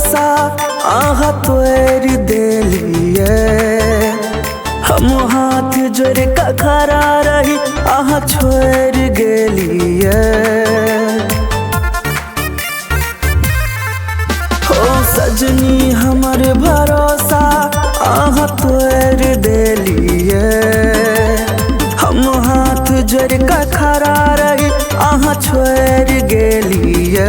भरोसा आहा तोड़ देलिए। हम हाथ जोड़ के खड़ा रही आहा छोड़ गेलिए। हो सजनी हमर भरोसा आहा तोड़ देलिए। हम हाथ जोड़ के खड़ा रही आहा छोड़ गेलिए।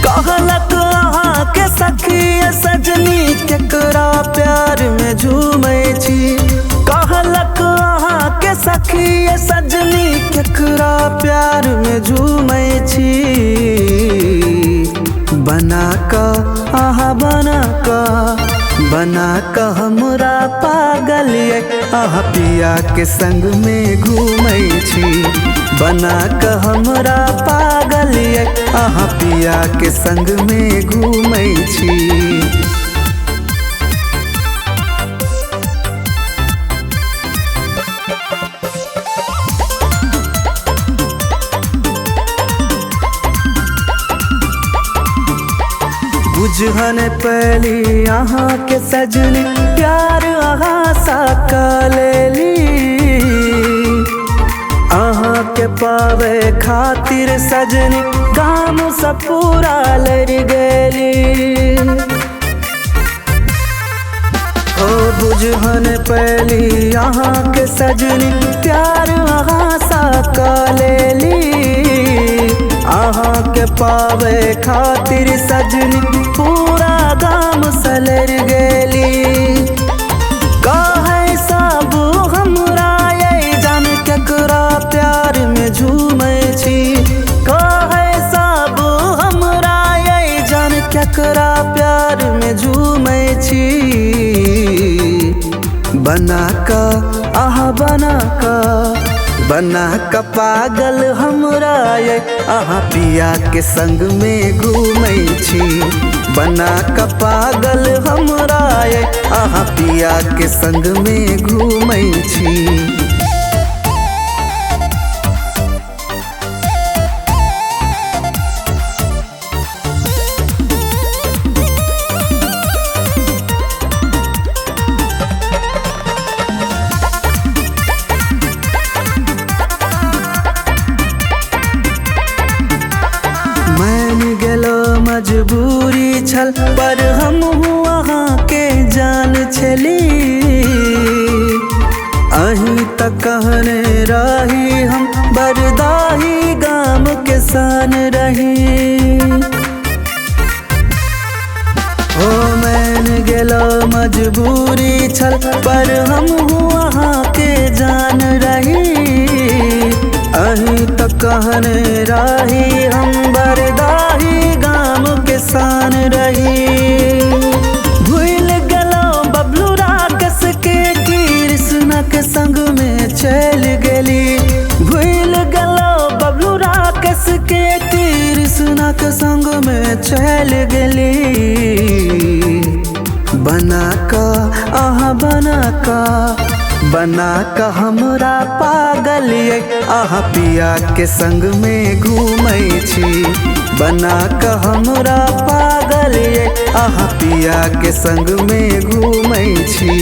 कहलक अहाँ के सखी सजनी केकरा प्यार में झूमै छी। कहलक अहाँ के सखी सजनी केकरा प्यार में झूमै छी। बना का हमरा पागल ये आहा पिया के संग में घूमै छी। बना का हमरा पागल ये आहा पिया के संग में घूमै छी। बुझन पहली अहाँ के सजनी प्यार अहाँ सा कलेली। अहाँ के पावे खातिर सजनी गाम से पूरा लड़ गेली। ओ बुझन पहली अहाँ के सजनी प्यार अहाँ सा कलेली। अहाँ के पावे खातिर सजनी पूरा गाम सलर गेली। काहे सब हमरा ये जान केकरा प्यार में झूमै छी। काहे सब हमरा ये जान केकरा प्यार में झूमै छी। बना का पागल हमरा ये आहा पिया के संग में घूमै छी। बना का पागल हमरा ये आहा पिया के संग में घूमै छी। मजबूरी छल पर हम अहाँ के जान छली। अहीं तक कहने रही हम बरदाही गाम के सान रही। हो मैन गेलो मजबूरी छल पर हम अहाँ के जान रही। अहीं तक कहने रही हम बरदाही गाम के सान रही। भूल गलो बबलू राकस के कृष्णा के संग में चल गेली। भूल गलो बबलू राकस के कृष्णा के संग में चल गेली। बना का हमरा पागल ये आहा पिया के संग में घूमै छी। बना का हमरा पागल ये आहा पिया के संग में घूमै छी।